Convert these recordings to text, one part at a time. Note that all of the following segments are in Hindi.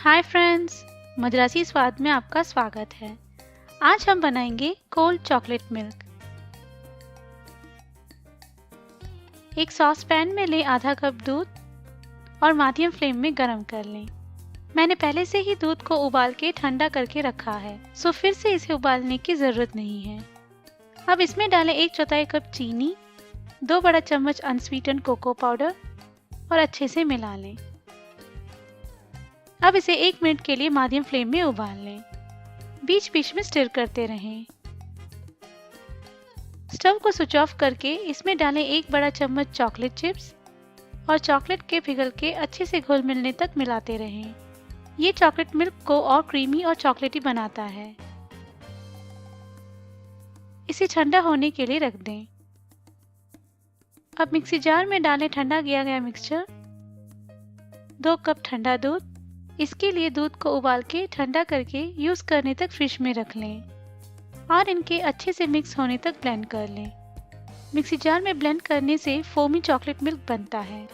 हाय फ्रेंड्स, मद्रासी स्वाद में आपका स्वागत है। आज हम बनाएंगे कोल्ड चॉकलेट मिल्क। एक सॉस पैन में लें आधा कप दूध और माध्यम फ्लेम में गरम कर लें। मैंने पहले से ही दूध को उबाल के ठंडा करके रखा है, सो फिर से इसे उबालने की ज़रूरत नहीं है। अब इसमें डालें 1/4 कप चीनी, 2 बड़ा चम्मच अनस्वीटेंड कोको पाउडर और अच्छे से मिला लें। अब इसे 1 मिनट के लिए माध्यम फ्लेम में उबाल लें। बीच बीच में स्टिर करते रहें। स्टव को स्विच ऑफ करके इसमें डालें 1 बड़ा चम्मच चॉकलेट चिप्स और चॉकलेट के पिघल के अच्छे से घुल मिलने तक मिलाते रहें। ये चॉकलेट मिल्क को और क्रीमी और चॉकलेटी बनाता है। इसे ठंडा होने के लिए रख दें। अब मिक्सी जार में डालें ठंडा किया गया मिक्सचर, 2 कप ठंडा दूध। इसके लिए दूध को उबाल के ठंडा करके यूज करने तक फ्रिज में रख लें और इनके अच्छे से मिक्स होने तक ब्लेंड कर लें। मिक्सी जार में ब्लेंड करने से फोमी चॉकलेट मिल्क बनता है।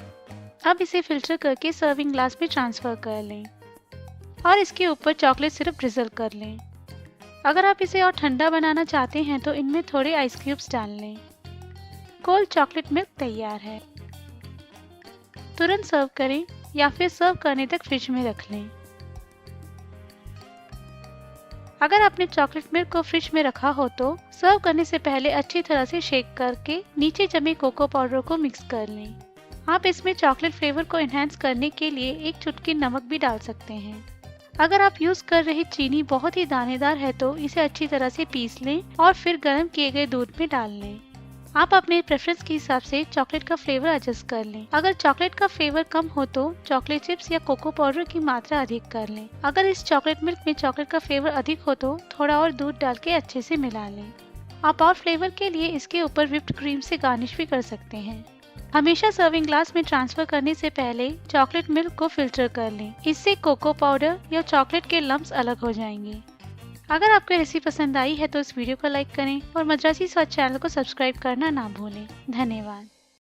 अब इसे फिल्टर करके सर्विंग ग्लास में ट्रांसफर कर लें और इसके ऊपर चॉकलेट सिरप ड्रिजल कर लें। अगर आप इसे और ठंडा बनाना चाहते हैं तो इनमें थोड़े आइस क्यूब्स डाल लें। कोल्ड चॉकलेट मिल्क तैयार है। तुरंत सर्व करें या फिर सर्व करने तक फ्रिज में रख लें। अगर आपने चॉकलेट मिल्क को फ्रिज में रखा हो तो सर्व करने से पहले अच्छी तरह से शेक करके नीचे जमे कोको पाउडर को मिक्स कर लें। आप इसमें चॉकलेट फ्लेवर को एनहांस करने के लिए 1 चुटकी नमक भी डाल सकते हैं। अगर आप यूज कर रही चीनी बहुत ही दानेदार है तो इसे अच्छी तरह से पीस लें और फिर गर्म किए गए दूध में डाल लें। आप अपने प्रेफरेंस के हिसाब से चॉकलेट का फ्लेवर एडजस्ट कर लें। अगर चॉकलेट का फ्लेवर कम हो तो चॉकलेट चिप्स या कोको पाउडर की मात्रा अधिक कर लें। अगर इस चॉकलेट मिल्क में चॉकलेट का फ्लेवर अधिक हो तो थोड़ा और दूध डाल के अच्छे से मिला लें। आप और फ्लेवर के लिए इसके ऊपर व्हिप्ड क्रीम से गार्निश भी कर सकते हैं। हमेशा सर्विंग ग्लास में ट्रांसफर करने से पहले चॉकलेट मिल्क को फिल्टर कर लें। इससे कोको पाउडर या चॉकलेट के लम्प्स अलग हो जाएंगे। अगर आपको रेसिपी पसंद आई है तो इस वीडियो को लाइक करें और मद्रासी स्वाद चैनल को सब्सक्राइब करना ना भूलें। धन्यवाद।